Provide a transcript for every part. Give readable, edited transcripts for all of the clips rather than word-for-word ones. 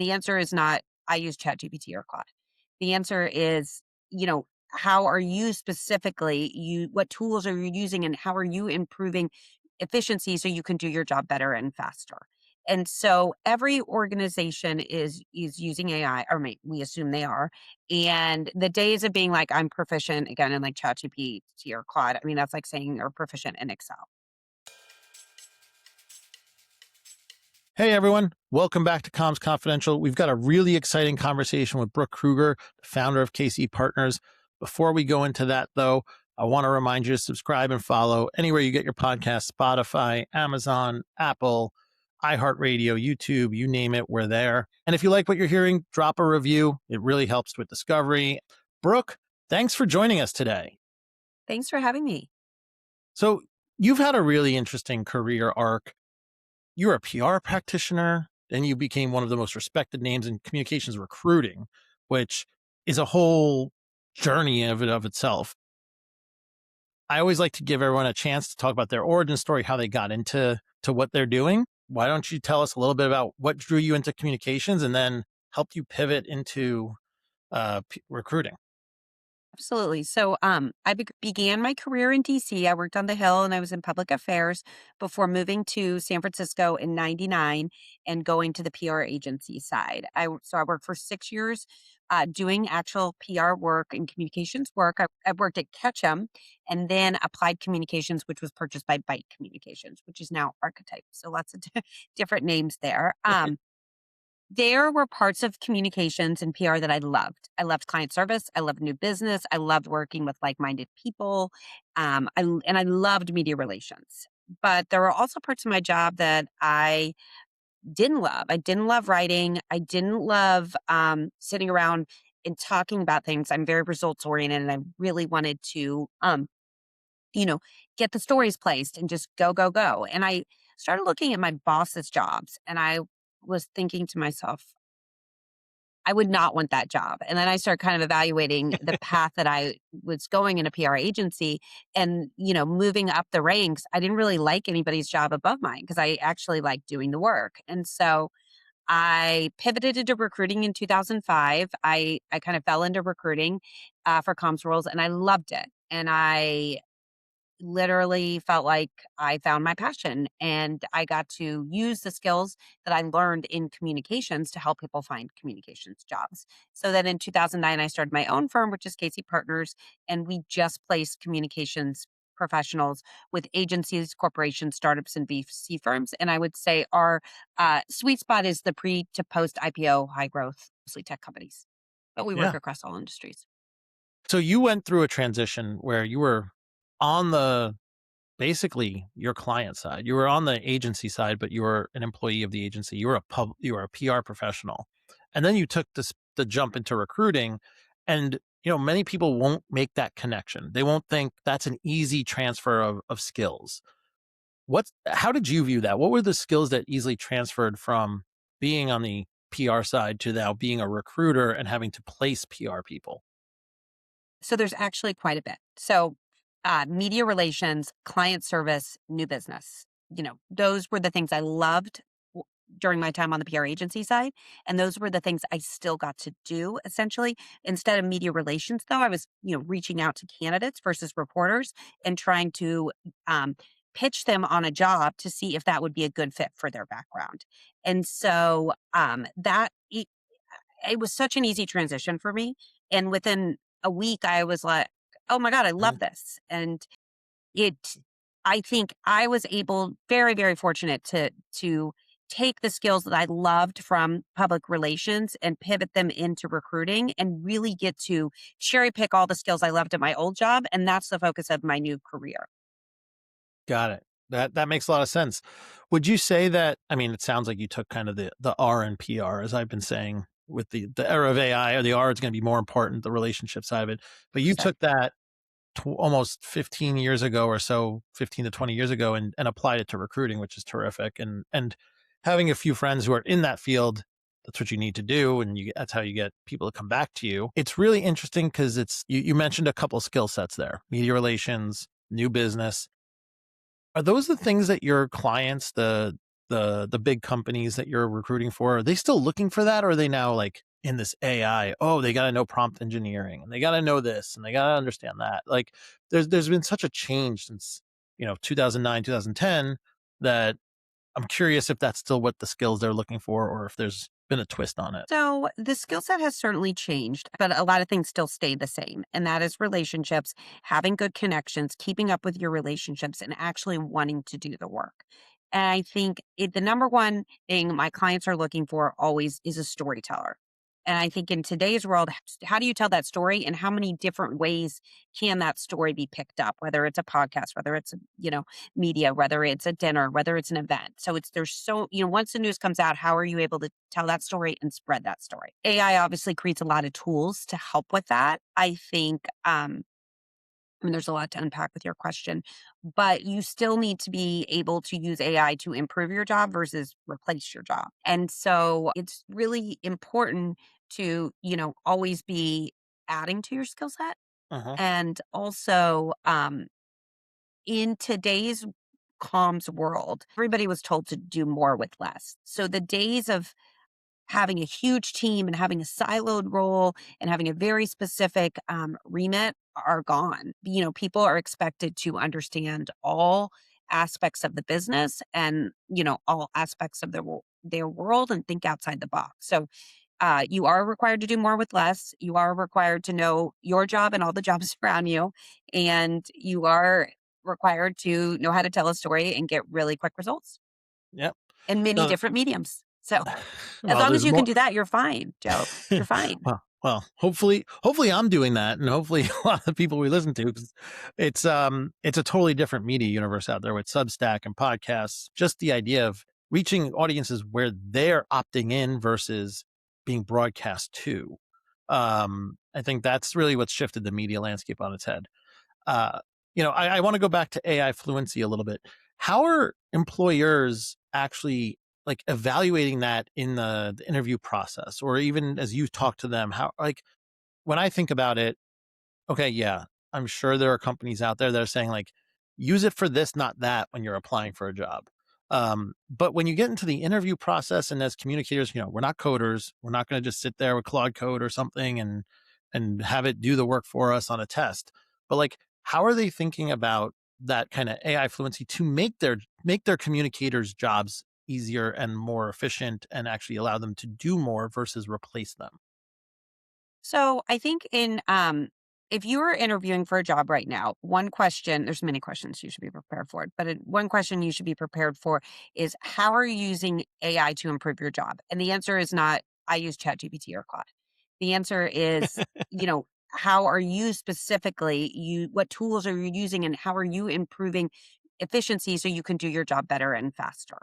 The answer is not, I use ChatGPT or Claude. The answer is, how are you specifically, what tools are you using and how are you improving efficiency so you can do your job better and faster? And so every organization is using AI, or we assume they are. And the days of being like, I'm proficient again in like ChatGPT or Claude, I mean, that's like saying you're proficient in Excel. Hey everyone, welcome back to Comms Confidential. We've got a really exciting conversation with Brooke Kruger, the founder of KC Partners. Before we go into that though, I want to remind you to subscribe and follow anywhere you get your podcasts, Spotify, Amazon, Apple, iHeartRadio, YouTube, you name it, we're there. And if you like what you're hearing, drop a review. It really helps with discovery. Brooke, thanks for joining us today. Thanks for having me. So you've had a really interesting career arc. You're a PR practitioner, then you became one of the most respected names in communications recruiting, which is a whole journey of itself. I always like to give everyone a chance to talk about their origin story, how they got into what they're doing. Why don't you tell us a little bit about what drew you into communications and then helped you pivot into recruiting? Absolutely. So, I began my career in DC. I worked on the Hill and I was in public affairs before moving to San Francisco in '99 and going to the PR agency side. So I worked for 6 years doing actual PR work and communications work. I worked at Ketchum and then Applied Communications, which was purchased by Byte Communications, which is now Archetype. So lots of different names there. There were parts of communications and PR that I loved. I loved client service. I loved new business. I loved working with like-minded people. And I loved media relations. But there were also parts of my job that I didn't love. I didn't love writing. I didn't love sitting around and talking about things. I'm very results oriented, and I really wanted to, you know, get the stories placed and just go, go, go. And I started looking at my boss's jobs, and I was thinking to myself, I would not want that job. And then I started kind of evaluating the path that I was going in a PR agency and, moving up the ranks. I didn't really like anybody's job above mine because I actually liked doing the work. And so I pivoted into recruiting in 2005. I kind of fell into recruiting for comms roles and I loved it. And I literally felt like I found my passion and I got to use the skills that I learned in communications to help people find communications jobs. So then in 2009, I started my own firm, which is Casey Partners, and we just placed communications professionals with agencies, corporations, startups, and VC firms. And I would say our sweet spot is the pre to post IPO high growth, mostly tech companies, but we work Yeah. across all industries. So you went through a transition where you were on the basically your client side. You were on the agency side, but you were an employee of the agency. You were a PR professional. And then you took the jump into recruiting. And many people won't make that connection. They won't think that's an easy transfer of skills. How did you view that? What were the skills that easily transferred from being on the PR side to now being a recruiter and having to place PR people? So there's actually quite a bit. So media relations, client service, new business. Those were the things I loved during my time on the PR agency side. And those were the things I still got to do essentially. Instead of media relations, though, I was, reaching out to candidates versus reporters and trying to pitch them on a job to see if that would be a good fit for their background. And so it was such an easy transition for me. And within a week, I was like, oh my God, I love this. And it, I think I was able, very, very fortunate to take the skills that I loved from public relations and pivot them into recruiting and really get to cherry pick all the skills I loved at my old job. And that's the focus of my new career. Got it. That makes a lot of sense. Would you say that, I mean, it sounds like you took kind of the R and PR, as I've been saying, with the era of AI, or the R is going to be more important, the relationship side of it. But you took that almost 15 years ago or so, 15 to 20 years ago, and applied it to recruiting, which is terrific. And having a few friends who are in that field, that's what you need to do. And that's how you get people to come back to you. It's really interesting because you mentioned a couple of skill sets there: media relations, new business. Are those the things that your clients, the the big companies that you're recruiting for, are they still looking for that, or are they now like in this AI? Oh, they got to know prompt engineering, and they got to know this, and they got to understand that. Like, there's been such a change since 2009, 2010 that I'm curious if that's still what the skills they're looking for, or if there's been a twist on it. So the skill set has certainly changed, but a lot of things still stay the same. And that is relationships, having good connections, keeping up with your relationships, and actually wanting to do the work. And I think the number one thing my clients are looking for always is a storyteller. And I think in today's world, how do you tell that story and how many different ways can that story be picked up, whether it's a podcast, whether it's, media, whether it's a dinner, whether it's an event. So there's once the news comes out, how are you able to tell that story and spread that story? AI obviously creates a lot of tools to help with that. I think, I mean, there's a lot to unpack with your question, but you still need to be able to use AI to improve your job versus replace your job. And so it's really important to, always be adding to your skill set. Uh-huh. And also, in today's comms world, everybody was told to do more with less. So the days of having a huge team and having a siloed role and having a very specific remit are gone. People are expected to understand all aspects of the business and, all aspects of their world and think outside the box. So you are required to do more with less. You are required to know your job and all the jobs around you. And you are required to know how to tell a story and get really quick results Yep. in many No, different mediums. So as well, long as there's you can more. do that, you're fine, Joe. You're fine. Well, hopefully I'm doing that, and hopefully a lot of the people we listen to, 'cause it's a totally different media universe out there with Substack and podcasts. Just the idea of reaching audiences where they're opting in versus being broadcast to. I think that's really what's shifted the media landscape on its head. Uh, I want to go back to AI fluency a little bit. How are employers actually like evaluating that in the interview process, or even as you talk to them? How, like, when I think about it, okay, yeah, I'm sure there are companies out there that are saying like, use it for this, not that, when you're applying for a job. But when you get into the interview process, and as communicators, we're not coders. We're not going to just sit there with Claude Code or something and have it do the work for us on a test. But like, how are they thinking about that kind of AI fluency to make their communicators' jobs easier and more efficient, and actually allow them to do more versus replace them? So I think if you are interviewing for a job right now, one question, there's many questions you should be prepared for, but one question you should be prepared for is how are you using AI to improve your job? And the answer is not, I use ChatGPT or Claude. The answer is, how are you specifically, what tools are you using and how are you improving efficiency so you can do your job better and faster?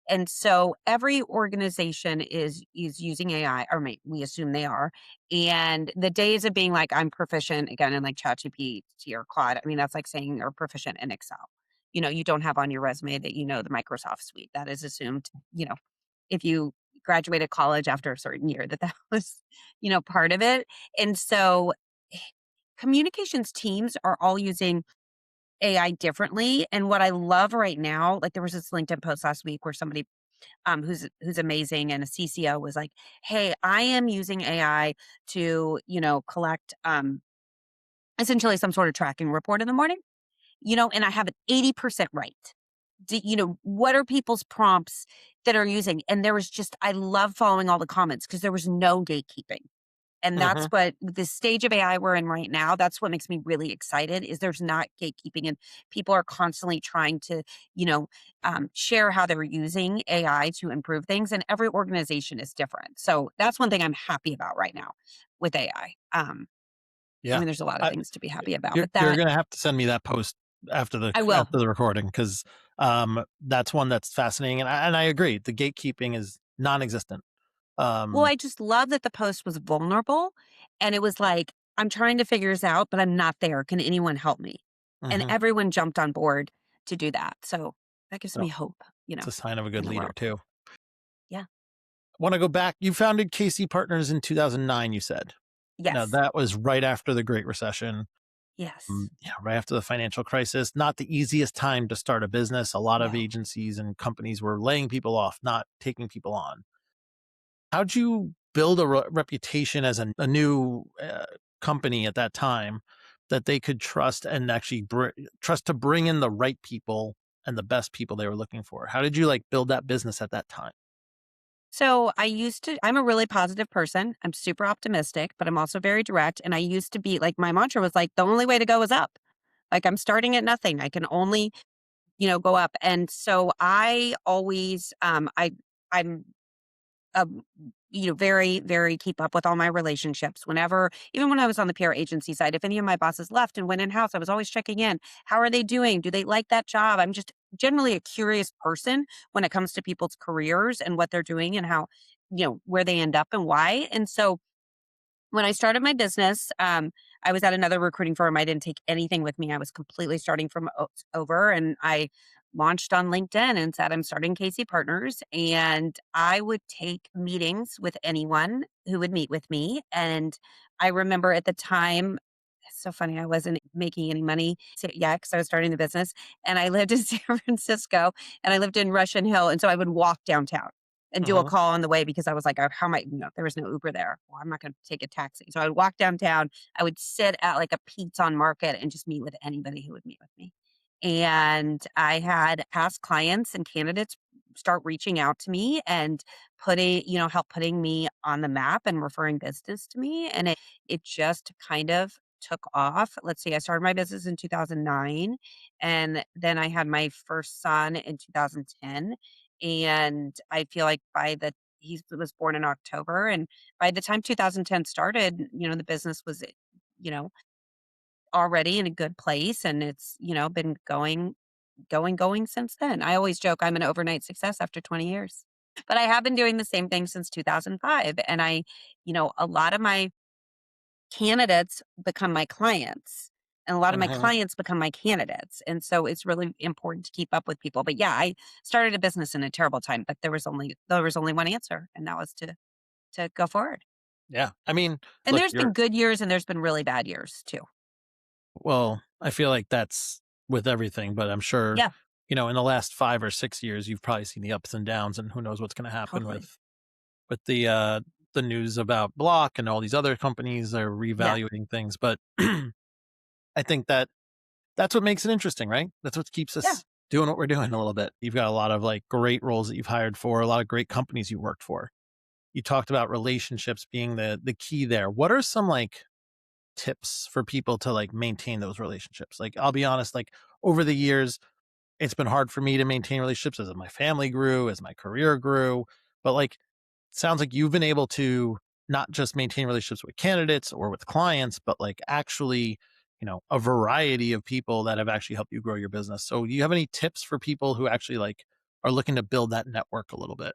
And so every organization is using AI, or we assume they are, and the days of being like, I'm proficient again in like ChatGPT or Claude, I mean, that's like saying you're proficient in Excel. You don't have on your resume that you know the Microsoft suite. That is assumed, if you graduated college after a certain year, that was, part of it. And so communications teams are all using AI differently. And what I love right now, like there was this LinkedIn post last week where somebody who's amazing and a CCO was like, "Hey, I am using AI to, collect essentially some sort of tracking report in the morning, and I have it 80% right. What are people's prompts that are using?" And there was just I love following all the comments because there was no gatekeeping. And that's Hmm. what the stage of AI we're in right now, that's what makes me really excited is there's not gatekeeping and people are constantly trying to, share how they're using AI to improve things. And every organization is different. So that's one thing I'm happy about right now with AI. I Yeah. mean, there's a lot of I, things to be happy about, you're but you're that gonna have to send me that post after the I will. after the recording, because that's one that's fascinating, and I agree. The gatekeeping is non-existent. Well, Um, I just love that the post was vulnerable and it was like, I'm trying to figure this out, but I'm not there. Can anyone help me? And mhm. everyone jumped on board to do that. So that gives me Well, hope, it's a sign of a good in the leader world. too. Yeah. Want to go back? You founded KC Partners in 2009. You said. Now Yes. that was right after the Great Recession. Yes. Yeah, right after the financial crisis, not the easiest time to start a business. A lot of No. agencies and companies were laying people off, not taking people on. How'd you build a reputation as a new company at that time that they could trust and actually trust to bring in the right people and the best people they were looking for? How did you like build that business at that time? So I'm a really positive person. I'm super optimistic, but I'm also very direct. And I used to be like, my mantra was like, the only way to go is up. Like I'm starting at nothing. I can only, go up. And so I always, I'm very, very keep up with all my relationships. Even when I was on the PR agency side, if any of my bosses left and went in house, I was always checking in. How are they doing? Do they like that job? I'm just generally a curious person when it comes to people's careers and what they're doing and how, where they end up and why. And so when I started my business, I was at another recruiting firm. I didn't take anything with me. I was completely starting from over, and I launched on LinkedIn and said, I'm starting Casey Partners. And I would take meetings with anyone who would meet with me. And I remember at the time, it's so funny, I wasn't making any money yet because I was starting the business. And I lived in San Francisco and I lived in Russian Hill. And so I would walk downtown and do a Hmm. call on the way because I was like, "Oh, how am I?" There was no Uber there. Well, I'm not going to take a taxi. So I would walk downtown. I would sit at like a pizza on Market and just meet with anybody who would meet with me. And I had past clients and candidates start reaching out to me and help putting me on the map and referring business to me. And it just kind of took off. Let's see, I started my business in 2009 and then I had my first son in 2010, and I feel like he was born in October, and by the time 2010 started, the business was, you know, already in a good place, and it's, been going since then. I always joke I'm an overnight success after 20 years. But I have been doing the same thing since 2005, and a lot of my candidates become my clients, and a lot of my Hmm. clients become my candidates, and so it's really important to keep up with people. But yeah, I started a business in a terrible time, but there was only one answer, and that was to go forward. Yeah. I mean, And look, there's been good years and there's been really bad years too. well, I feel like that's with everything, but I'm sure, Yeah, in the last 5 or 6 years, you've probably seen the ups and downs and who knows what's going to happen totally. with the news about Block and all these other companies are Yeah, reevaluating things. But I think that's what makes it interesting, right? That's what keeps yeah. us doing what we're doing a little bit. You've got a lot of like great roles that you've hired for, a lot of great companies you worked for. You talked about relationships being the key there. What are some like tips for people to like maintain those relationships? Like, I'll be honest, like over the years, it's been hard for me to maintain relationships as my family grew, as my career grew. But like, sounds like you've been able to not just maintain relationships with candidates or with clients, but like actually, a variety of people that have actually helped you grow your business. So, do you have any tips for people who actually like are looking to build that network a little bit?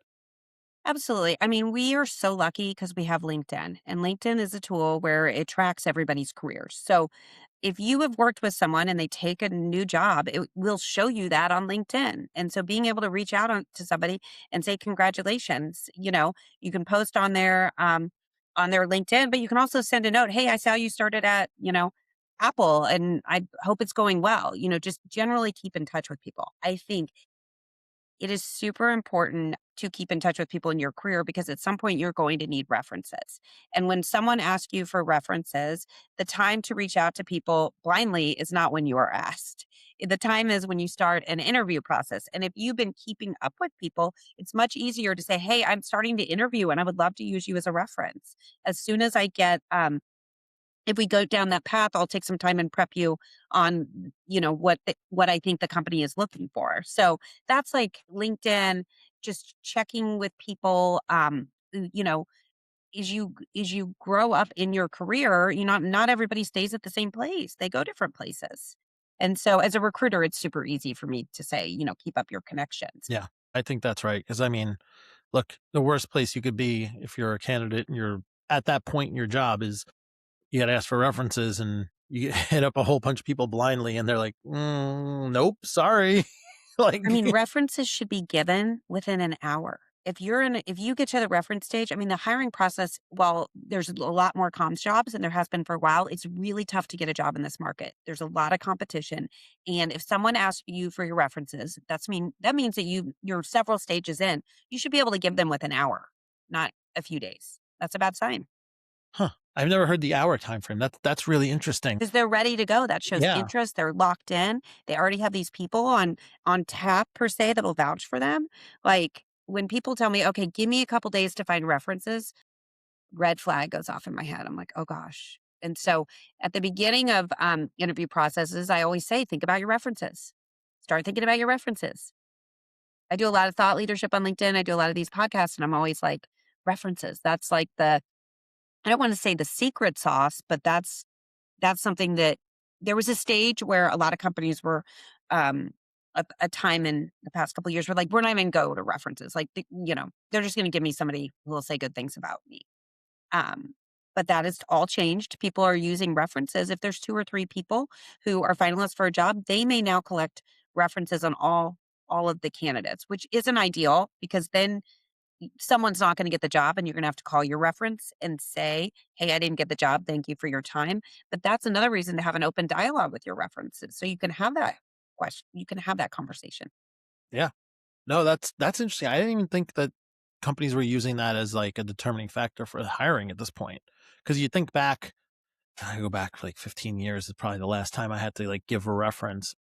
Absolutely. I mean, we are so lucky because we have LinkedIn, and LinkedIn is a tool where it tracks everybody's careers. So if you have worked with someone and they take a new job, it will show you that on LinkedIn. And so being able to reach out to somebody and say congratulations, you can post on their LinkedIn, but you can also send a note, "Hey, I saw you started at, Apple and I hope it's going well." Just generally keep in touch with people. I think it is super important to keep in touch with people in your career because at some point you're going to need references. And when someone asks you for references, the time to reach out to people blindly is not when you are asked. The time is when you start an interview process. And if you've been keeping up with people, it's much easier to say, "Hey, I'm starting to interview and I would love to use you as a reference." As soon as I get if we go down that path, I'll take some time and prep you on, what I think the company is looking for. So that's like LinkedIn, just checking with people. As you grow up in your career, not everybody stays at the same place. They go different places. And so as a recruiter, it's super easy for me to say, keep up your connections. Yeah, I think that's right. Because I mean, look, the worst place you could be if you're a candidate and you're at that point in your job is you got to ask for references and you hit up a whole bunch of people blindly and they're like, nope, sorry. I Like, mean, references should be given within an hour. if you get to the reference stage, I mean, the hiring process, while there's a lot more comms jobs and there has been for a while, it's really tough to get a job in this market. There's a lot of competition. And if someone asks you for your references, that means that you're several stages in. You should be able to give them with an hour, not a few days. That's a bad sign Huh. I've never heard the hour time frame. That's really interesting. because they're ready to go. That shows Yeah. interest. They're locked in. They already have these people on tap per se that'll vouch for them. Like when people tell me, okay, give me a couple days to find references, red flag goes off in my head. I'm like, "Oh gosh." And so at the beginning of, interview processes, I always say, "Think about your references. Start thinking about your references." I do a lot of thought leadership on LinkedIn. I do a lot of these podcasts, and I'm always like, references. That's like I don't wanna say the secret sauce, but that's something that there was a stage where a lot of companies were, a time in the past couple of years were like, "We're not even go to references." Like, they're just gonna give me somebody who will say good things about me. Um, but that has all changed. People are using references. If there's 2 or 3 people who are finalists for a job, they may now collect references on all of the candidates, which isn't ideal because then someone's not gonna get the job and you're gonna have to call your reference and say, "Hey, I didn't get the job. Thank you for your time." But that's another reason to have an open dialogue with your references so you can have that you can have that conversation. Yeah. No, that's interesting. I didn't even think that companies were using that as like a determining factor for hiring at this point. Because you think back, I go back like 15 years is probably the last time I had to like give a reference.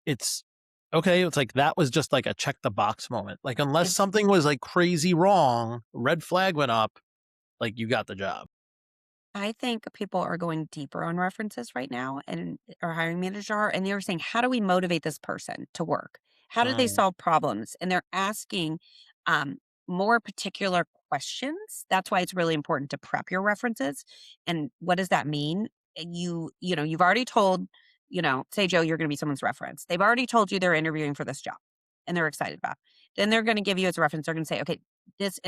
It's okay. It's like that was just like a check the box moment. Like unless something was like crazy wrong, red flag went up, like you got the job. I think people are going deeper on references right now and our hiring managers are, and they're saying, how do we motivate this person to work? How do they Mm, solve problems? And they're asking um, more particular questions. That's why it's really important to prep your references. And what does that mean? You've already told, say Joe, you're going to be someone's reference. They've already told you they're interviewing for this job and they're excited about it. Then they're going to give you as a reference. They're going to say, okay, this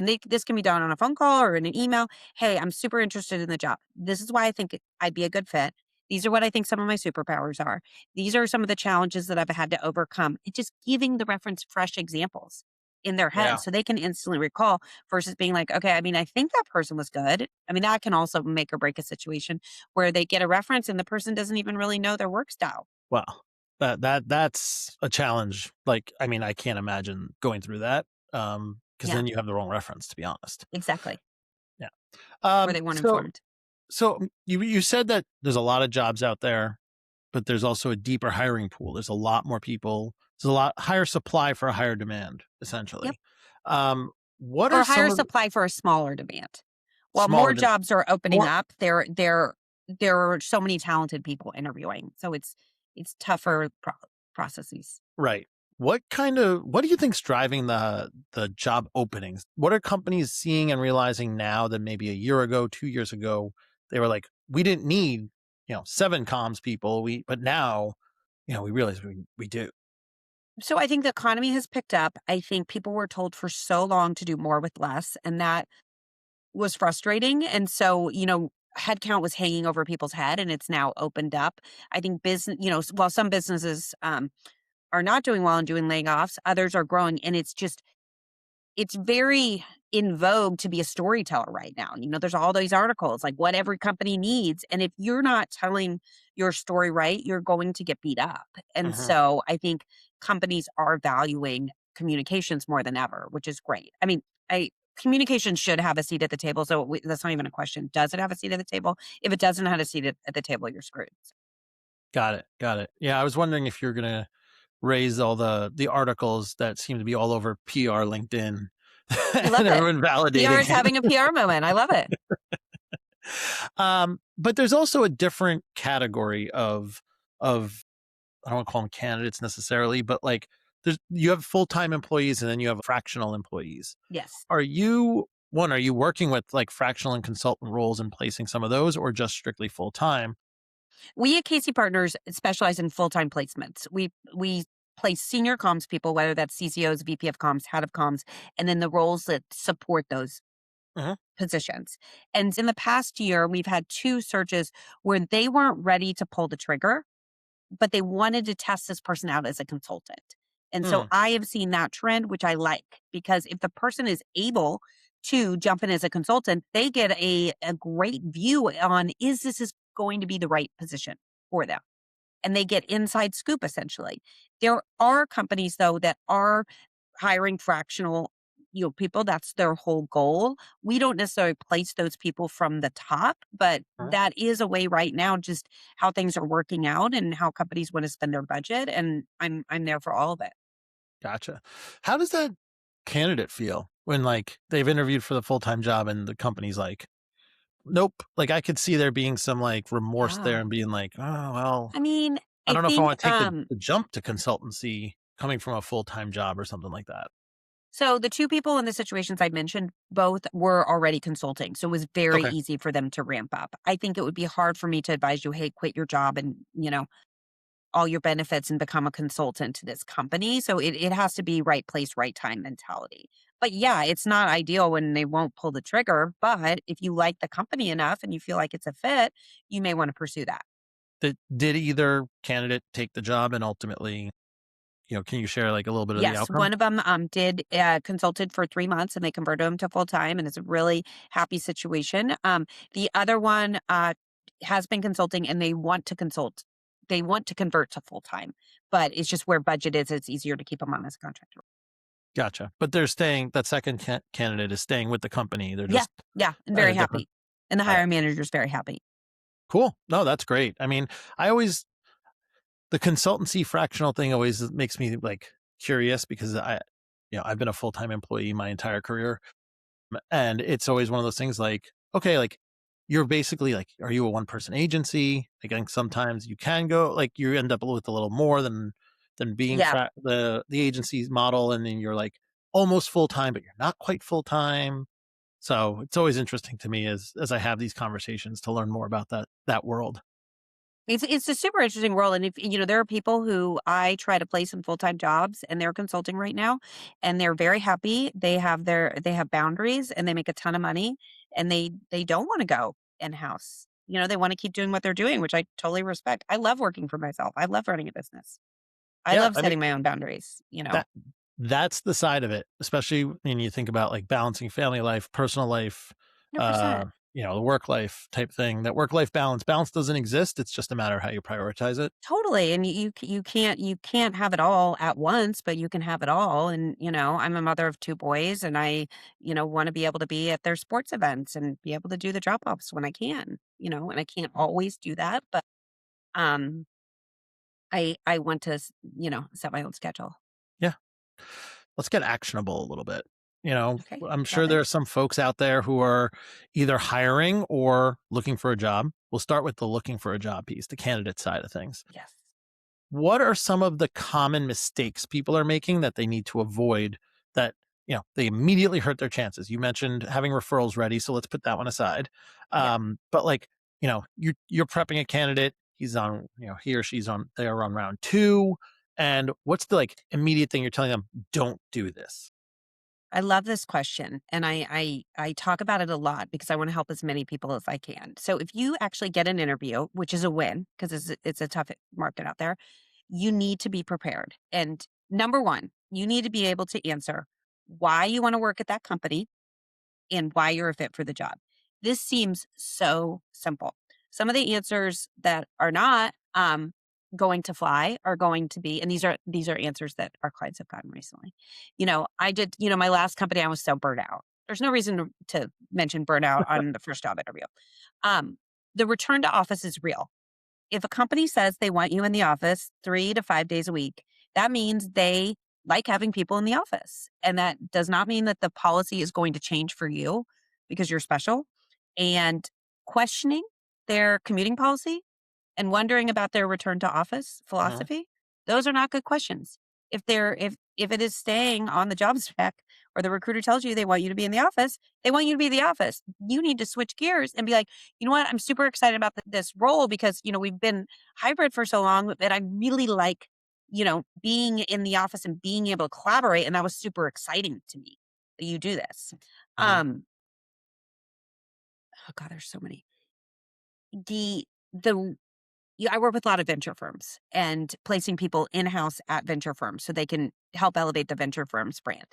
can be done on a phone call or in an email. Hey, I'm super interested in the job. This is why I think I'd be a good fit. These are what I think some of my superpowers are. These are some of the challenges that I've had to overcome. It's just giving the reference fresh examples in their yeah. head so they can instantly recall versus being like, okay, I mean, I think that person was good. I mean, that can also make or break a situation where they get a reference and the person doesn't even really know their work style. Well, that's a challenge. Like, I mean, I can't imagine going through that. Because Yeah, then you have the wrong reference, to be honest. exactly. Yeah. Where they weren't So informed. you said that there's a lot of jobs out there, but there's also a deeper hiring pool. There's a lot more people. There's a lot higher supply for a higher demand, Yep. essentially. What For are a higher some of the supply for a smaller demand. While more smaller demand? jobs are opening More up, there are so many talented people interviewing, so it's tougher processes. right. What do you think's driving the job openings? What are companies seeing and realizing now that maybe a year ago, 2 years ago, they were like, we didn't need, 7 comms people. But now, we realize we do. So I think the economy has picked up. I think people were told for so long to do more with less, and that was frustrating, and so, headcount was hanging over people's head, and it's now opened up. I think while some businesses, are not doing well and doing layoffs, others are growing, and it's very in vogue to be a storyteller right now. There's all these articles like what every company needs. And if you're not telling your story right, you're going to get beat up. And Mhm. so I think companies are valuing communications more than ever, which is great. I mean, communication should have a seat at the table. So that's not even a question. Does it have a seat at the table? If it doesn't have a seat at the table, you're screwed. Got it. Got it. Yeah, I was wondering if you're gonna raise all the articles that seem to be all over PR LinkedIn I and love it. everyone PR is validating it. having a PR moment. I love it. But there's also a different category of I don't want to call them candidates necessarily, but like you have full-time employees and then you have fractional employees. Yes. Are you working with like fractional and consultant roles and placing some of those or just strictly full-time? We at Casey Partners specialize in full-time placements. We place senior comms people, whether that's CCOs, VP of comms, head of comms, and then the roles that support those Mhm. positions. And in the past year, we've had 2 searches where they weren't ready to pull the trigger, but they wanted to test this person out as a consultant. And so Mm, I have seen that trend, which I like, because if the person is able to jump in as a consultant, they get a great view on, is going to be the right position for them? And they get inside scoop essentially. There are companies though that are hiring fractional, people. That's their whole goal. We don't necessarily place those people from the top, but mhm. that is a way right now, just how things are working out and how companies want to spend their budget. And I'm there for all of it. Gotcha. How does that candidate feel when, like, they've interviewed for the full-time job and the company's like, "Nope." Like, I could see there being some, like, remorse there Yeah. and being like, "Oh, well, I mean, I I don't know if I think wanna take the jump to consultancy coming from a full-time job," or something like that. so the two people in the situations I mentioned, both were already consulting. So it was very Okay. easy for them to ramp up. I think it would be hard for me to advise you, hey, quit your job and, all your benefits and become a consultant to this company. So it has to be right place, right time mentality. But yeah, it's not ideal when they won't pull the trigger. But if you like the company enough and you feel like it's a fit, you may want to pursue that. Did either candidate take the job and ultimately, can you share, like, a little bit of the Yes, outcome? one of them did consulted for 3 months and they converted him to full time, and it's a really happy situation. The other one has been consulting and they want to consult. They want to convert to full time, but it's just where budget is. It's easier to keep them on as a contractor. Gotcha. But they're staying that second candidate is staying with the company, they're Yeah, just yeah, and at very a different. happy. And the Got it. hiring manager is very happy. Cool. No, that's great. I mean, I always the consultancy fractional thing always makes me, like, curious because I've been a full-time employee my entire career, and it's always one of those things like, okay, like, you're basically like, are you a one-person agency? Like, I think sometimes you can go like, you end up with a little more than being Yeah, the agency's model, and then you're, like, almost full-time, but you're not quite full-time. So, it's always interesting to me as I have these conversations to learn more about that world. it's a super interesting world. And if there are people who I try to place in full time jobs, and they're consulting right now, and they're very happy. They have boundaries, and they make a ton of money, and they don't want to go in house. They want to keep doing what they're doing, which I totally respect. I love working for myself. I love running a business. I Yeah, love I mean, setting my own boundaries. that that's the side of it, especially when you think about, like, balancing family life, personal life, 100%. the work life type thing. That work-life balance doesn't exist, it's just a matter of how you prioritize it. Totally, and you can't have it all at once, but you can have it all. And I'm a mother of two boys, and I want to be able to be at their sports events and be able to do the drop offs when I can. And I can't always do that, but um, I want to set my own schedule. Yeah. Let's get actionable a little bit. Okay, I'm love sure it. there are some folks out there who are either hiring or looking for a job. We'll start with the looking for a job piece, the candidate side of things. Yes, What are some of the common mistakes people are making that they need to avoid that, they immediately hurt their chances? You mentioned having referrals ready, so let's put that one aside. yeah. But, like, you're prepping a candidate, he's on, he or she's on they're on round 2, and what's the, like, immediate thing you're telling them, "Don't do this?" I love this question, and I talk about it a lot because I want to help as many people as I can. So if you actually get an interview, which is a win because it's a tough market out there, you need to be prepared. And number one, you need to be able to answer why you want to work at that company and why you're a fit for the job. This seems so simple. Some of the answers that are not going to fly are going to be, and these are answers that our clients have gotten recently. I did, my last company, I was so burnt out. There's no reason to mention burnout on the first job interview. Um, the return to office is real. If a company says they want you in the office 3 to 5 days a week, that means they like having people in the office. And that does not mean that the policy is going to change for you because you're special. And questioning their commuting policy and wondering about their return to office Mhm, philosophy, those are not good questions. If it is staying on the job spec, or the recruiter tells you they want you to be in the office, they want you to be in the office. You need to switch gears and be like, you know what? I'm super excited about this role because we've been hybrid for so long that I really like being in the office and being able to collaborate, and that was super exciting to me that you do this. mhm. Um, oh God, there's so many. The Yeah, I work with a lot of venture firms and placing people in-house at venture firms so they can help elevate the venture firm's brand.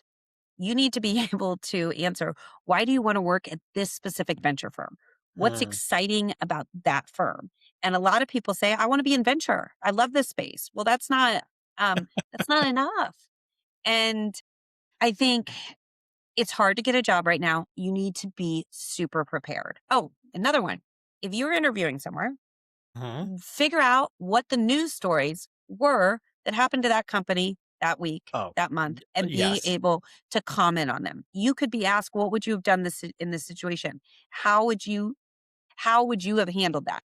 You need to be able to answer, why do you want to work at this specific venture firm? What's Mm, exciting about that firm? And a lot of people say, I want to be in venture. I love this space. Well, that's not enough. And I think it's hard to get a job right now. You need to be super prepared. Oh, another one. If you're interviewing somewhere, mhm. figure out what the news stories were that happened to that company that week, Oh, that month, and be yes. able to comment on them. You could be asked, "What would you have done in this situation? How would you how would you have handled that?"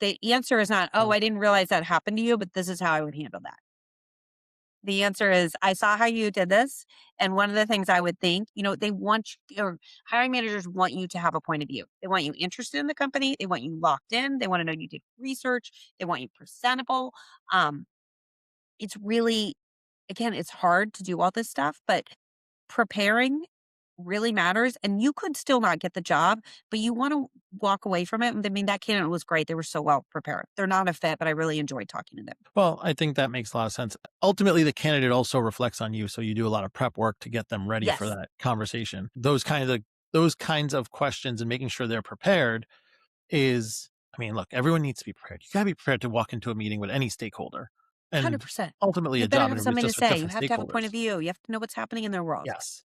The answer is not, "Oh, Mm, I didn't realize that happened to you, but this is how I would handle that." The answer is, "I saw how you did this, and one of the things I would think," they want you, or hiring managers want you to have a point of view. They want you interested in the company, they want you locked in, they wanna know you did research, they want you presentable. Um, it's really again, it's hard to do all this stuff, but preparing really matters, and you could still not get the job, but you wanna walk away from it, I mean, that candidate was great, they were so well prepared. They're not a fit, but I really enjoyed talking to them. well, I think that makes a lot of sense. Ultimately, the candidate also reflects on you, so you do a lot of prep work to get them ready for Yes, that conversation. Those kinds of questions and making sure they're prepared is I mean, look, everyone needs to be prepared. You gotta be prepared to walk into a meeting with any stakeholder, and 100%. ultimately You a better job have interview is something to just with say. You different have to have a point stakeholders. of view. You have to know what's happening in their world. Yes.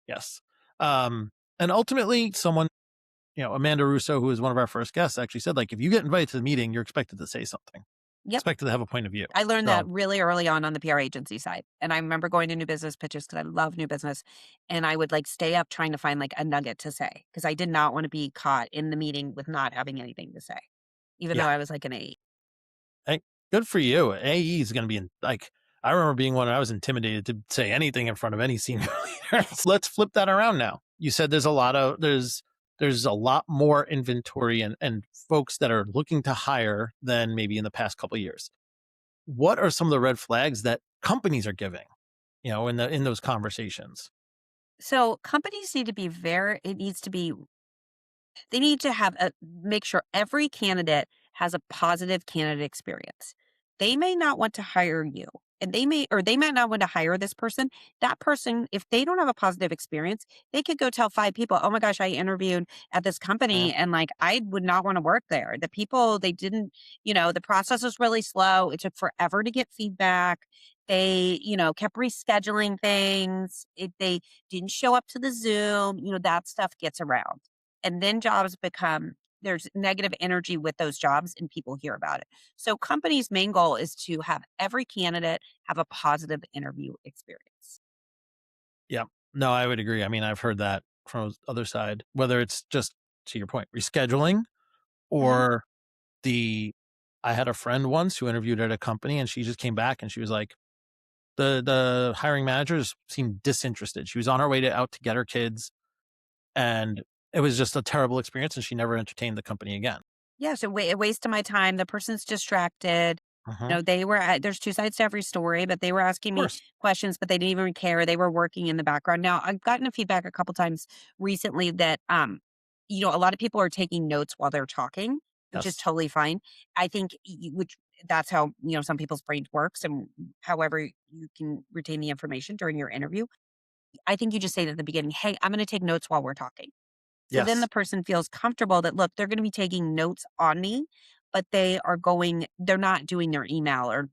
Yes. And ultimately, someone, Amanda Russo, who was one of our first guests, actually said, like, if you get invited to the meeting, you're expected to say something, Yep. expected to have a point of view. I learned So, that really early on the PR agency side. And I remember going to new business pitches because I love new business. And I would like stay up trying to find like a nugget to say because I did not want to be caught in the meeting with not having anything to say, even though yeah, I was like an eight. hey, good for you. AE is going to be like, I remember being one I was intimidated to say anything in front of any senior leader. Let's flip that around now. You said there's a lot more inventory and folks that are looking to hire than maybe in the past couple of years. What are some of the red flags that companies are giving, in those conversations? So companies need to be it needs to be they need to have make sure every candidate has a positive candidate experience. They may not want to hire you, and they might not want to hire this person. That person, if they don't have a positive experience, they could go tell 5 people, "Oh my gosh, I interviewed at this Mm, company and like I would not want to work there. The people they didn't, the process was really slow. It took forever to get feedback. They, kept rescheduling things. They didn't show up to the Zoom. That stuff gets around." And then jobs become there's negative energy with those jobs and people hear about it. So companies' main goal is to have every candidate have a positive interview experience. yeah. No, I would agree. I mean, I've heard that from the other side, whether it's just to your point, rescheduling Mhm. or the I had a friend once who interviewed at a company and she just came back and she was like, the hiring managers seemed disinterested. She was on her way out to get her kids and it was just a terrible experience and she never entertained the company again. Yeah, so a waste of my time. The person's distracted. Mhm. They were there's two sides to every story, but they were Of asking me course. questions, but they didn't even care. They were working in the background. Now, I've gotten a feedback a couple times recently that a lot of people are taking notes while they're talking, which is Yes. totally fine. I think which that's how, some people's brains works and however you can retain the information during your interview. I think you just say at the beginning, "Hey, I'm going to take notes while we're talking." So then the Yes. person feels comfortable that, look, they're going to be taking notes on me, but they're not doing their email or,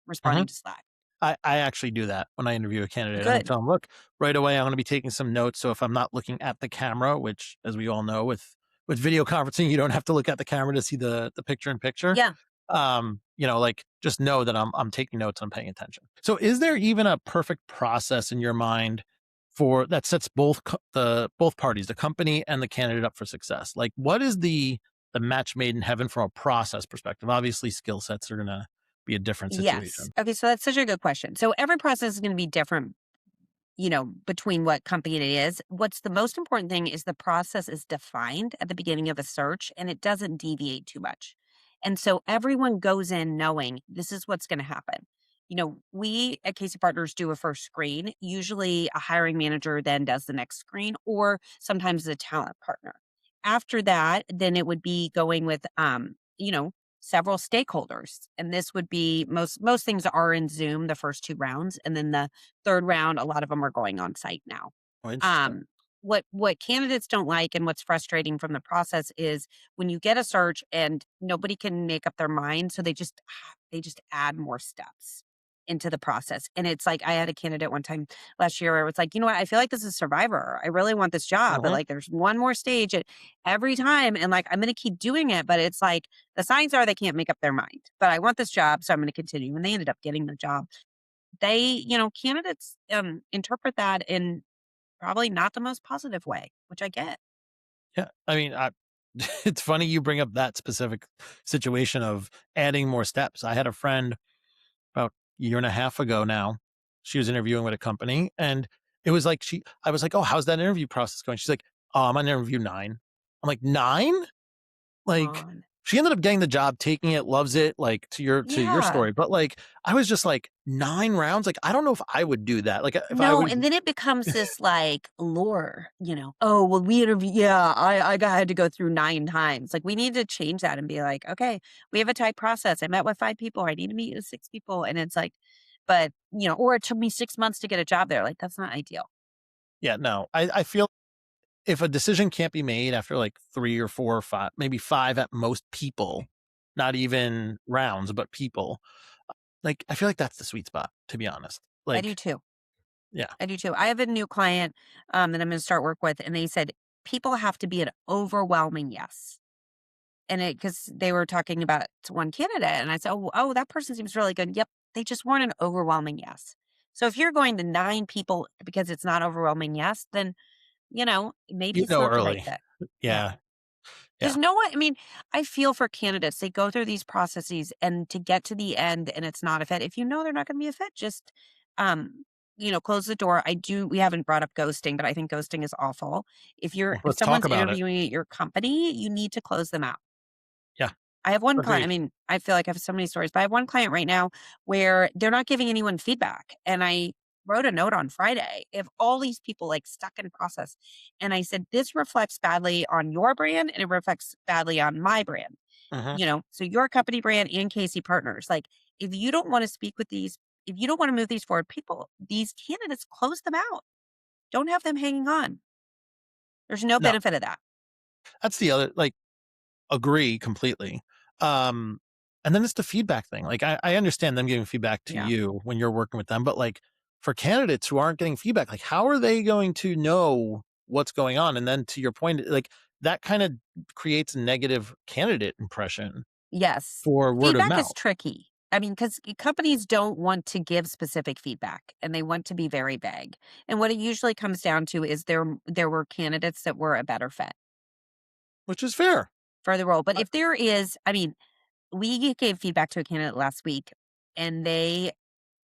responding Mhm. to Slack. I actually do that when I interview a candidate. I Good. tell them, "Look, right away, I'm gonna be taking some notes, so if I'm not looking at the camera," which, as we all know, with video conferencing, you don't have to look at the camera to see the picture in picture. Yeah. Like, just know that I'm taking notes, I'm paying attention. So is there even a perfect process in your mind for that sets both parties, the company and the candidate up for success? Like, what is the match made in heaven from a process perspective? Obviously, skill sets are gonna be a different Yes. situation. Okay. So that's such a good question. So every process is going to be different, between what company it is. What's the most important thing is the process is defined at the beginning of a search and it doesn't deviate too much. And so everyone goes in knowing this is what's going to happen. We at Casey Partners do a first screen. Usually a hiring manager then does the next screen or sometimes the talent partner. After that, then it would be going with, several stakeholders. And this would be most things are in Zoom the first 2 rounds, and then the 3rd round, a lot of them are going on site now. Oh, interesting. Um, what candidates don't like and what's frustrating from the process is when you get a search and nobody can make up their mind, so they just add more steps into the process. And it's like I had a candidate one time last year where it was like, "You know what? I feel like this is Survivor. I really want this job, but Mhm. like there's one more stage at every time and like I'm going to keep doing it, but it's like the signs are they can't make up their mind. But I want this job, so I'm going to continue." And they ended up getting the job. Candidates interpret that in probably not the most positive way, which I get. Yeah, I mean, it's funny you bring up that specific situation of adding more steps. I had a friend about a year and a half ago now. She was interviewing with a company, and it was like I was like, "Oh, how's that interview process going?" She's like, "Oh, I'm on interview 9." I'm like, "9?" Like, On. she ended up getting the job, taking it, loves it, like, to your Yeah. story, but, like, I was just like, 9 rounds? Like, I don't know if I would do that. Like, if I No, would and then it becomes this like lore. Oh, well, we interview. Yeah, had to go through 9 times. Like, we need to change that and be like, okay, we have a tight process. I met with 5 people. I need to meet with 6 people, and it's like, but or it took me 6 months to get a job there. Like, that's not ideal. yeah, no. I feel if a decision can't be made after, like, 3 or 4 or 5, maybe 5 at most people, not even rounds, but people, like, I feel like that's the sweet spot, to be honest. I do Like, too. yeah. I do too. I have a new client that I'm going to start work with, and they said people have to be an overwhelming yes. And it because they were talking about one candidate, and I said, "Oh, that person seems really good." Yep, they just weren't an overwhelming yes. So if you're going to 9 people because it's not overwhelming yes, then maybe You it's know not the right early. fit. Yeah. Yeah, Because yeah. no one, I mean, I feel for candidates. They go through these processes and to get to the end and it's not a fit. If you know they're not going to be a fit, just, close the door. We haven't brought up ghosting, but I think ghosting is awful. If Let's talk someone's about it. interviewing at your company, you need to close them out. Yeah, I have one client. I agreed. mean, I feel like I have so many stories, but I have one client right now where they're not giving anyone feedback. And I wrote a note on Friday of all these people like stuck in process. And I said, this reflects badly on your brand and it reflects badly on my brand. Mhm. So your company brand and Casey Partners. Like, if you don't want to speak with if you don't want to move these forward, these candidates, close them out. Don't have them hanging on. There's no No, benefit of that. that's the other, like, agree completely. Um, and then it's the feedback thing. Like, I understand them giving feedback to Yeah. you when you're working with them, but, like, for candidates who aren't getting feedback, like, how are they going to know what's going on? And then to your point, like, that kinda creates a negative candidate impression Yes. for word of Feedback is mouth, tricky. I mean, because companies don't want to give specific feedback and they want to be very vague. And what it usually comes down to is there were candidates that were a better fit which is fair. for the role. But I if there is, I mean, we gave feedback to a candidate last week and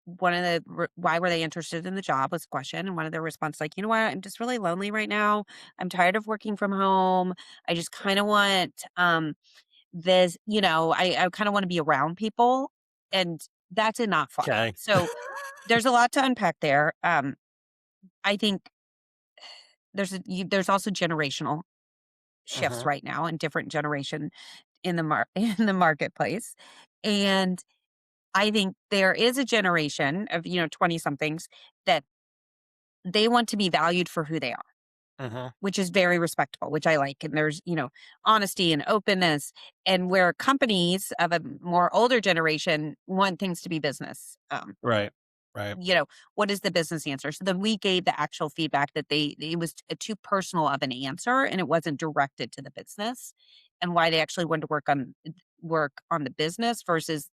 one of why were they interested in the job was a question. And one of their response, like, you know what, I'm just really lonely right now. I'm tired of working from home. I just kind of want, I kind of want to be around people, and that's not fun. 'kay. So there's a lot to unpack there. I think there's also generational shifts Mhm, right now and different generation in the marketplace, and I think there is a generation of 20 somethings that they want to be valued for who they are, mhm, which is very respectable, which I like. And there's, honesty and openness. And where companies of a more older generation want things to be business. right, right. What is the business answer? So then we gave the actual feedback that it was too personal of an answer and it wasn't directed to the business and why they actually wanted to work on the business versus,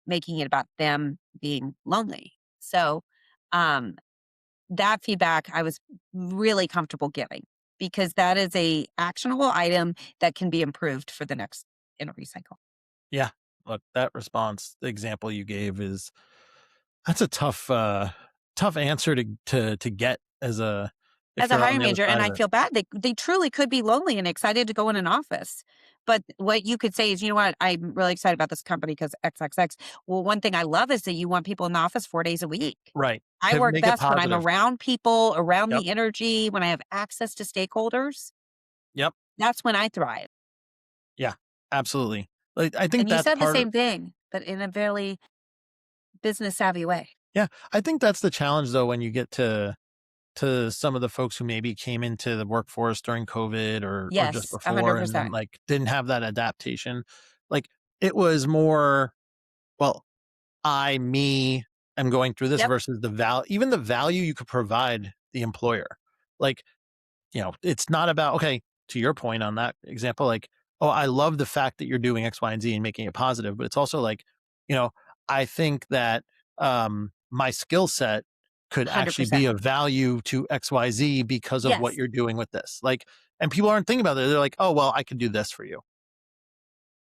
making it about them being lonely. So, um, that feedback I was really comfortable giving because that is a actionable item that can be improved for the next interview cycle. Yeah. Look, that response example you gave is that's a tough answer to get as a As if a you're on hiring the other manager, side and of I it. feel bad, they truly could be lonely and excited to go in an office. But what you could say is, "You know what? I'm really excited about this company because XXX." Well, one thing I love is that you want people in the office 4 days a week. Right. I work Make it best when I'm positive. around people, around Yep. the energy, when I have access to stakeholders. Yep. That's when I thrive. Yeah. Absolutely. Like, I think And you that's said the part of same thing, but in a very business savvy way. yeah, I think that's the challenge though when you get to some of the folks who maybe came into the workforce during COVID or just Yes, before and 100%. like didn't have that adaptation. Like it was more, well, me am going through this Yep, versus even the value you could provide the employer. Like, it's not about, okay, to your point on that example, like, oh, I love the fact that you're doing X, Y, and Z and making it positive, but it's also like, you know, I think that my skill set could actually 100%. be of value to XYZ because of what Yes. you're doing with this. Like, and people aren't thinking about it. They're like, oh, well, I could do this for you.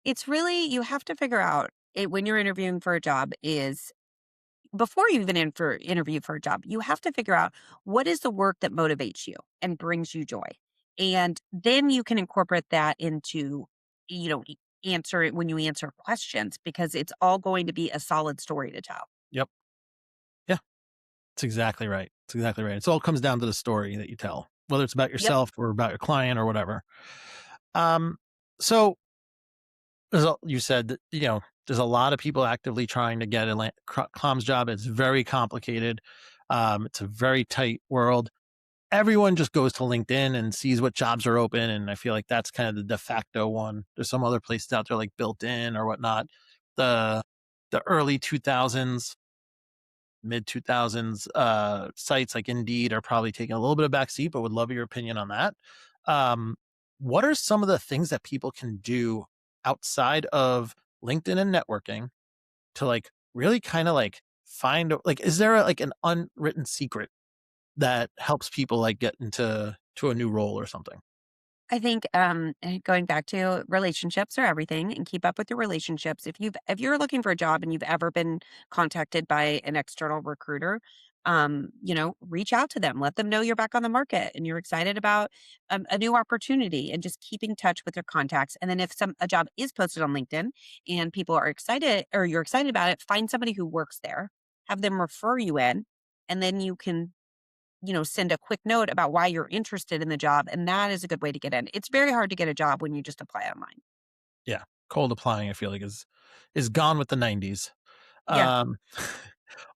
It's really you have to figure out it when you're interviewing for a job is before you even interview for a job, you have to figure out what is the work that motivates you and brings you joy. And then you can incorporate that into, you know, answer it when you answer questions because it's all going to be a solid story to tell. Yep. Yeah. It's exactly right. It's exactly right. It all comes down to the story that you tell, whether it's about Yep. yourself or about your client or whatever. Um, so you said that, there's a lot of people actively trying to get a comms job. It's very complicated. It's a very tight world. Everyone just goes to LinkedIn and sees what jobs are open. And I feel like that's kind of the de facto one. There's some other places out there like Built In or whatnot. The, the early 2000s, mid 2000s sites like Indeed are probably taking a little bit of backseat, but would love your opinion on that. Um, what are some of the things that people can do outside of LinkedIn and networking to like really kind of like find like is there like an unwritten secret that helps people like get to a new role or something? I think, going back to relationships are everything and keep up with your relationships. If you're looking for a job and you've ever been contacted by an external recruiter, reach out to them, let them know you're back on the market and you're excited about a new opportunity and just keep in touch with your contacts. And then if a job is posted on LinkedIn and people are excited or you're excited about it, find somebody who works there, have them refer you in, and then you can send a quick note about why you're interested in the job, and that is a good way to get in. It's very hard to get a job when you just apply online. Yeah. Cold applying, I feel like is gone with the 90s. Yeah. Um,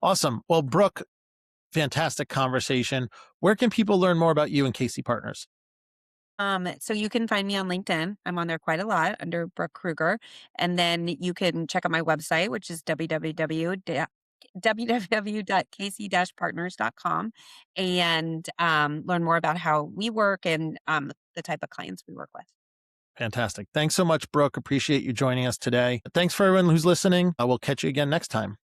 awesome. Well, Brooke, fantastic conversation. Where can people learn more about you and Casey Partners? So you can find me on LinkedIn. I'm on there quite a lot under Brooke Kruger. And then you can check out my website, which is www.casey-partners.com and learn more about how we work and the type of clients we work with. Fantastic. Thanks so much, Brooke. Appreciate you joining us today. Thanks for everyone who's listening. I will catch you again next time.